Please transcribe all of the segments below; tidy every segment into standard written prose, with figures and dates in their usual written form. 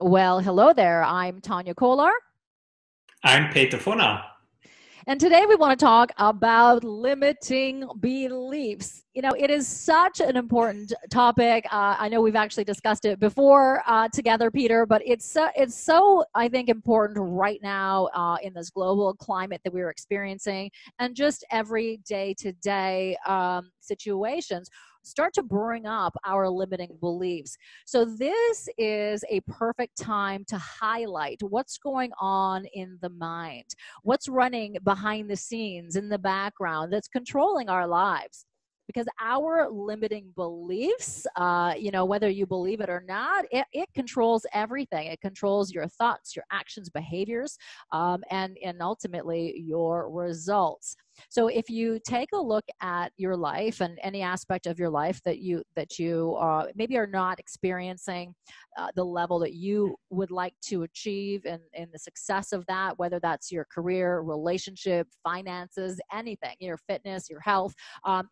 Well, hello there. I'm Tania Kolar. I'm Peter Funner. And today we want to talk about limiting beliefs. It is such an important topic. I know we've actually discussed it before together, Peter, but it's so, I think, important right now in this global climate that we're experiencing and just every day to day situations start to bring up our limiting beliefs. So, this is a perfect time to highlight what's going on in the mind, what's running behind the scenes in the background that's controlling our lives. Because our limiting beliefs, whether you believe it or not, it controls everything. It controls your thoughts, your actions, behaviors, and ultimately your results. So if you take a look at your life and any aspect of your life that you maybe are not experiencing the level that you would like to achieve and the success of that, whether that's your career, relationship, finances, anything, your fitness, your health,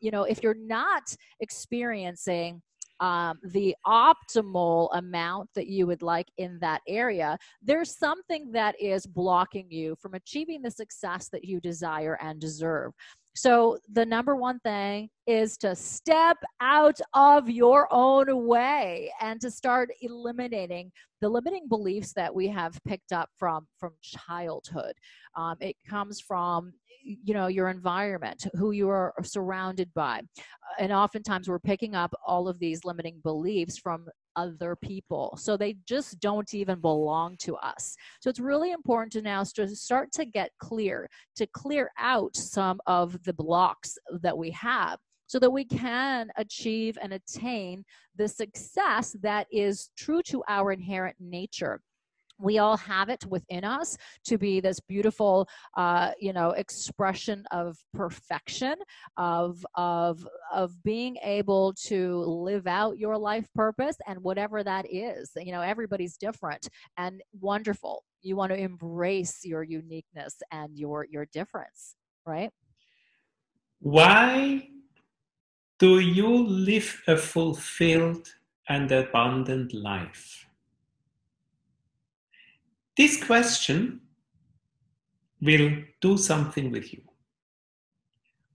if you're not experiencing the optimal amount that you would like in that area, there's something that is blocking you from achieving the success that you desire and deserve. So the number one thing is to step out of your own way and to start eliminating the limiting beliefs that we have picked up from childhood. It comes from your environment, who you are surrounded by, and oftentimes we're picking up all of these limiting beliefs from other people, so they just don't even belong to us. So it's really important to now start to get clear, to clear out some of the blocks that we have, so that we can achieve and attain the success that is true to our inherent nature. We all have it within us to be this beautiful, expression of perfection, of being able to live out your life purpose, and whatever that is. Everybody's different and wonderful. You want to embrace your uniqueness and your difference, right? Why do you live a fulfilled and abundant life? This question will do something with you.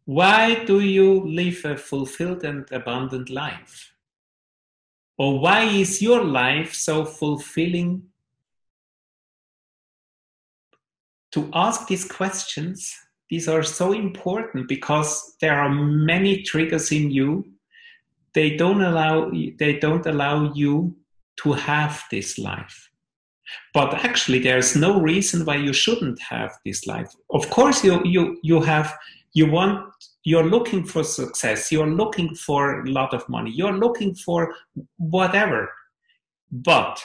Why do you live a fulfilled and abundant life? Or why is your life so fulfilling? To ask these questions, these are so important because there are many triggers in you. They don't allow you to have this life. But actually, there's no reason why you shouldn't have this life. Of course, you're looking for success. You're looking for a lot of money. You're looking for whatever. But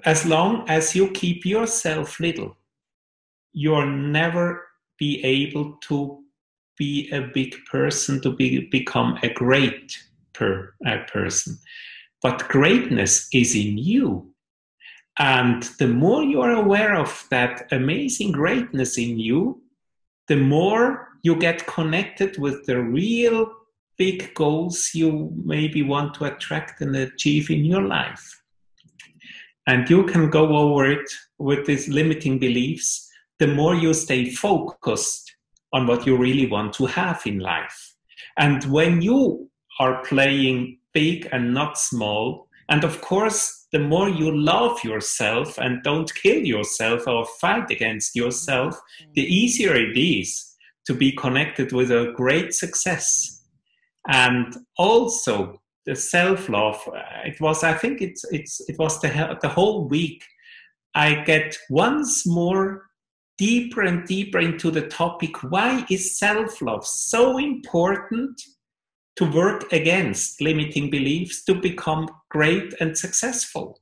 as long as you keep yourself little, you'll never be able to be a big person, to become a great person. But greatness is in you. And the more you are aware of that amazing greatness in you, the more you get connected with the real big goals you maybe want to attract and achieve in your life. And you can go over it with these limiting beliefs, the more you stay focused on what you really want to have in life. And when you are playing big and not small, and of course, the more you love yourself and don't kill yourself or fight against yourself, the easier it is to be connected with a great success. And also the self-love, it was the whole week I get once more deeper and deeper into the topic. Why is self-love so important to work against limiting beliefs to become great and successful?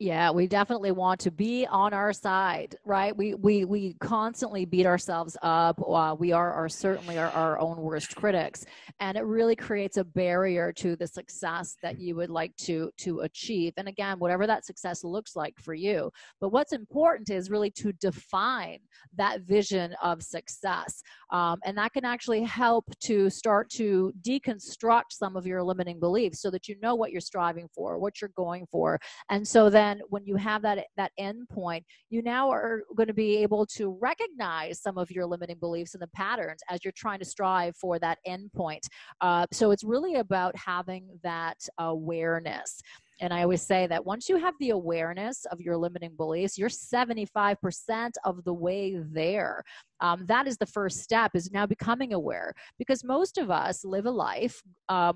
Yeah, we definitely want to be on our side, right? We constantly beat ourselves up. We are certainly our own worst critics, and it really creates a barrier to the success that you would like to achieve. And again, whatever that success looks like for you. But what's important is really to define that vision of success, and that can actually help to start to deconstruct some of your limiting beliefs, so that you know what you're striving for, what you're going for. And so then when you have that end point, you now are going to be able to recognize some of your limiting beliefs and the patterns as you're trying to strive for that end point. So it's really about having that awareness. And I always say that once you have the awareness of your limiting beliefs, you're 75% of the way there. That is the first step, is now becoming aware, because most of us live a life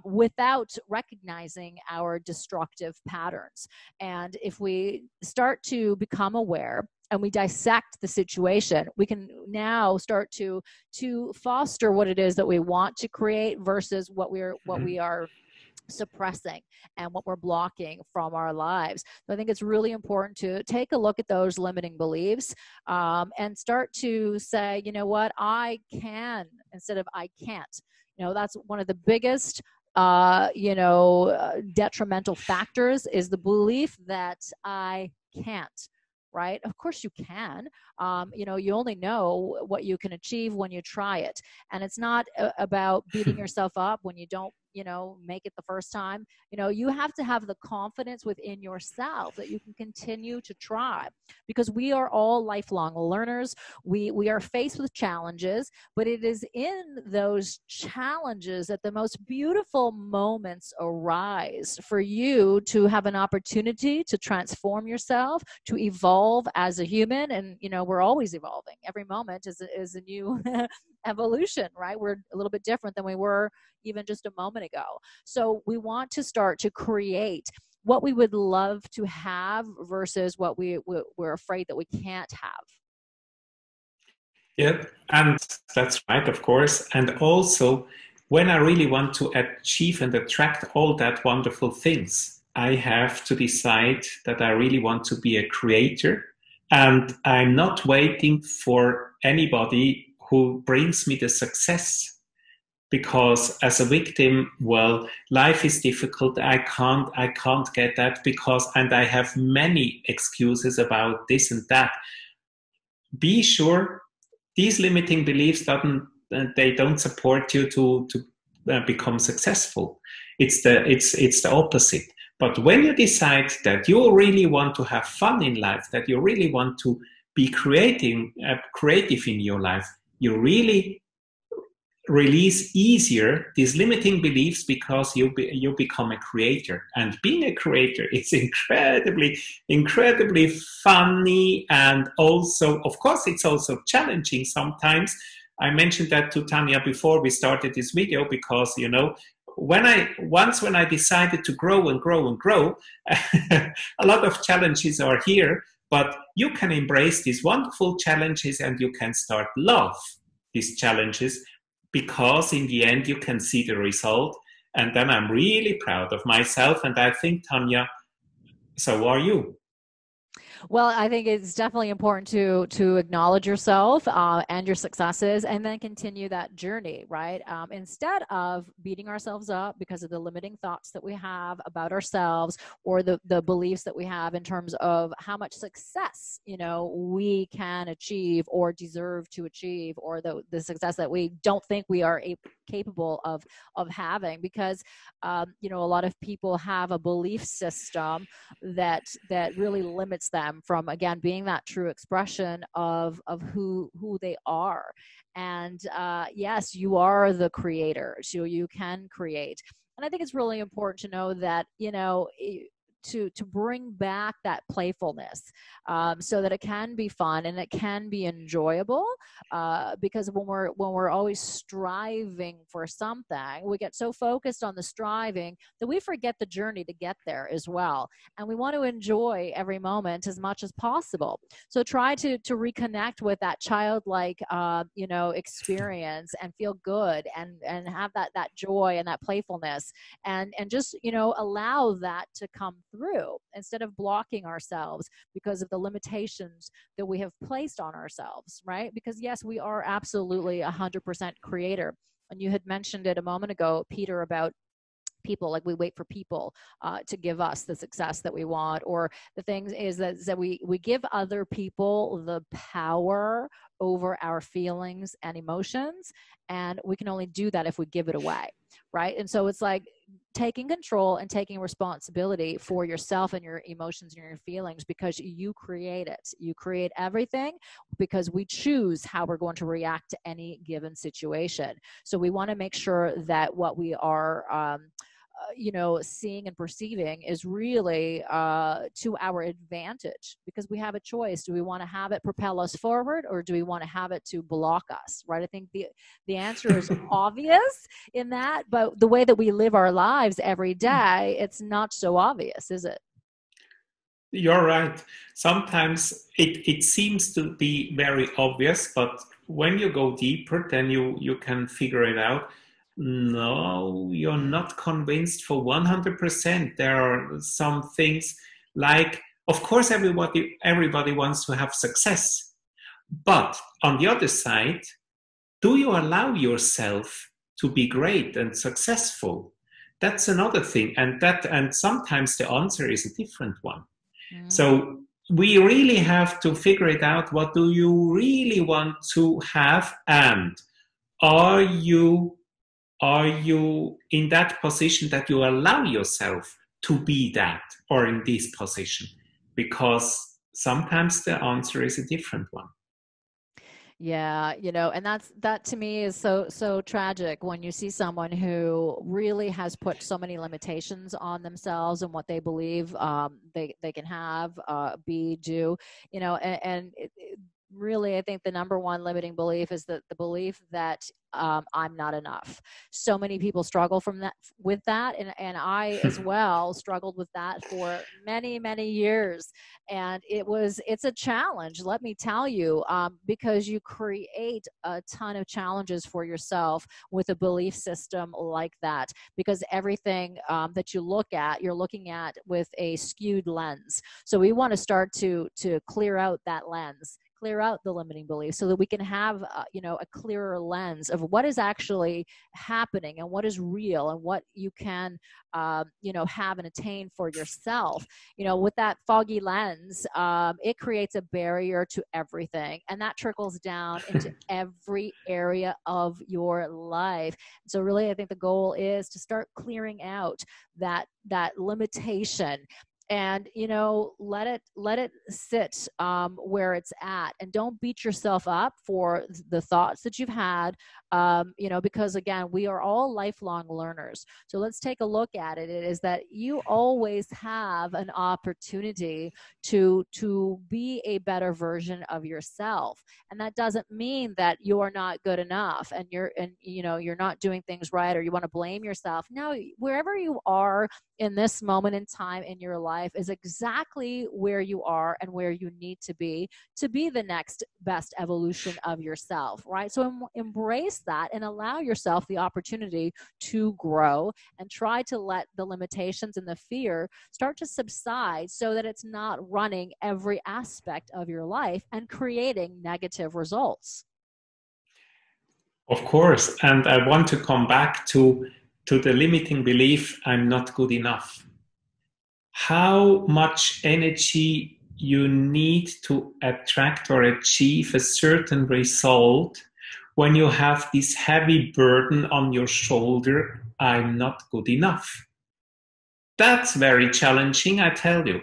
without recognizing our destructive patterns. And if we start to become aware and we dissect the situation, we can now start to foster what it is that we want to create versus what we are suppressing and what we're blocking from our lives. So I think it's really important to take a look at those limiting beliefs, and start to say, you know what, I can instead of I can't. That's one of the biggest detrimental factors, is the belief that I can't. Right? Of course you can. You only know what you can achieve when you try it. And it's not about beating yourself up when you don't make it the first time. You have to have the confidence within yourself that you can continue to try, because we are all lifelong learners. We are faced with challenges, but it is in those challenges that the most beautiful moments arise for you to have an opportunity to transform yourself, to evolve as a human. And we're always evolving. Every moment is a new evolution, right? We're a little bit different than we were even just a moment ago. So we want to start to create what we would love to have versus what we're afraid that we can't have. Yeah, and that's right, of course. And also, when I really want to achieve and attract all that wonderful things, I have to decide that I really want to be a creator. And I'm not waiting for anybody who brings me the success. Because as a victim, well, life is difficult. I can't get that because, and I have many excuses about this and that. Be sure these limiting beliefs they don't support you to become successful. It's the opposite. But when you decide that you really want to have fun in life, that you really want to be creative in your life, you really release easier these limiting beliefs, because you become a creator. And being a creator is incredibly funny, and also, of course, it's also challenging sometimes. I mentioned that to Tania before we started this video, because when I decided to grow and grow and grow, a lot of challenges are here, but you can embrace these wonderful challenges and you can start love these challenges, because in the end you can see the result. And then I'm really proud of myself. And I think, Tania, so are you. Well, I think it's definitely important to acknowledge yourself and your successes, and then continue that journey, right? Instead of beating ourselves up because of the limiting thoughts that we have about ourselves, or the beliefs that we have in terms of how much success we can achieve or deserve to achieve, or the success that we don't think we are capable of having. Because a lot of people have a belief system that really limits them from, again, being that true expression of who they are. And yes, you are the creator, so you can create. And I think it's really important to know that to bring back that playfulness, so that it can be fun and it can be enjoyable, because when we're always striving for something, we get so focused on the striving that we forget the journey to get there as well. And we want to enjoy every moment as much as possible. So try to reconnect with that childlike experience, and feel good, and have that joy and that playfulness, and just allow that to come through instead of blocking ourselves because of the limitations that we have placed on ourselves, right? Because yes, we are absolutely 100% creator. And you had mentioned it a moment ago, Peter, about people, like we wait for people to give us the success that we want, or the things is that we give other people the power over our feelings and emotions, and we can only do that if we give it away, right? And so it's like taking control and taking responsibility for yourself and your emotions and your feelings, because you create it. You create everything because we choose how we're going to react to any given situation. So we want to make sure that what we are seeing and perceiving is really to our advantage, because we have a choice. Do we want to have it propel us forward, or do we want to have it to block us, right? I think the answer is obvious in that, but the way that we live our lives every day, it's not so obvious, is it? You're right. Sometimes it seems to be very obvious, but when you go deeper, then you can figure it out. No, you're not convinced for 100%. There are some things like, of course, everybody wants to have success. But on the other side, do you allow yourself to be great and successful? That's another thing. And sometimes the answer is a different one. So we really have to figure it out. What do you really want to have? And are you in that position that you allow yourself to be that, or in this position? Because sometimes the answer is a different one. Yeah, and that to me is so tragic when you see someone who really has put so many limitations on themselves and what they believe they can have, be, do, and really, I think the number one limiting belief is that the belief that I'm not enough. So many people struggle with that, and I as well struggled with that for many, many years. And it's a challenge, let me tell you, because you create a ton of challenges for yourself with a belief system like that. Because everything that you look at, you're looking at with a skewed lens. So we want to start to clear out that lens, clear out the limiting beliefs, so that we can have a clearer lens of what is actually happening and what is real and what you can have and attain for yourself. With that foggy lens, it creates a barrier to everything, and that trickles down into every area of your life. So really, I think the goal is to start clearing out that limitation, and let it sit where it's at, and don't beat yourself up for the thoughts that you've had, because again, we are all lifelong learners. So let's take a look at it. It is that you always have an opportunity to be a better version of yourself, and that doesn't mean that you're not good enough and you're not doing things right, or you want to blame yourself. No, wherever you are in this moment in time in your life is exactly where you are and where you need to be the next best evolution of yourself, right? So embrace that and allow yourself the opportunity to grow, and try to let the limitations and the fear start to subside, so that it's not running every aspect of your life and creating negative results. Of course, and I want to come back to the limiting belief, I'm not good enough. How much energy you need to attract or achieve a certain result when you have this heavy burden on your shoulder, I'm not good enough. That's very challenging, I tell you.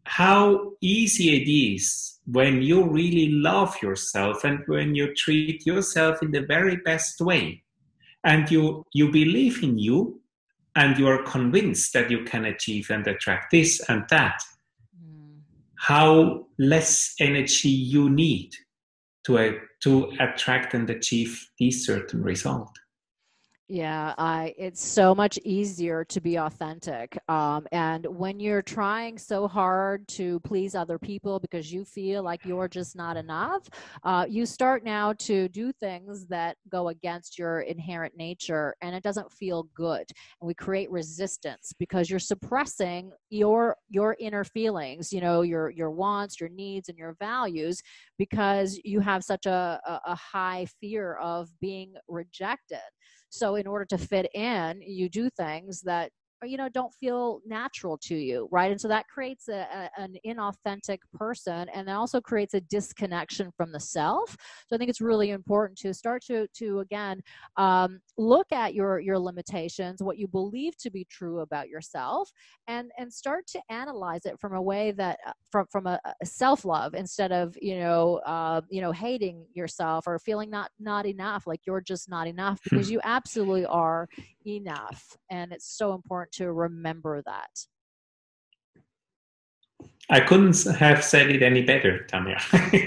How easy it is when you really love yourself and when you treat yourself in the very best way, and you believe in you, and you are convinced that you can achieve and attract this and that. How less energy you need to attract and achieve this certain result. Yeah, it's so much easier to be authentic. And when you're trying so hard to please other people because you feel like you're just not enough, you start now to do things that go against your inherent nature, and it doesn't feel good. And we create resistance because you're suppressing your inner feelings, your wants, your needs, and your values, because you have such a high fear of being rejected. So in order to fit in, you do things that don't feel natural to you, right? And so that creates an inauthentic person, and it also creates a disconnection from the self. So I think it's really important to start to again, look at your limitations, what you believe to be true about yourself, and start to analyze it from a way that from a self-love, instead of hating yourself or feeling not enough, like you're just not enough, because you absolutely are enough. And it's so important to remember that. I couldn't have said it any better, Tania. Thank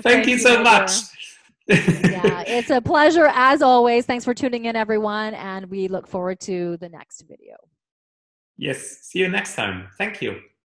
Thank you you, so my much. dear. Yeah, it's a pleasure as always. Thanks for tuning in, everyone, and we look forward to the next video. Yes, see you next time. Thank you.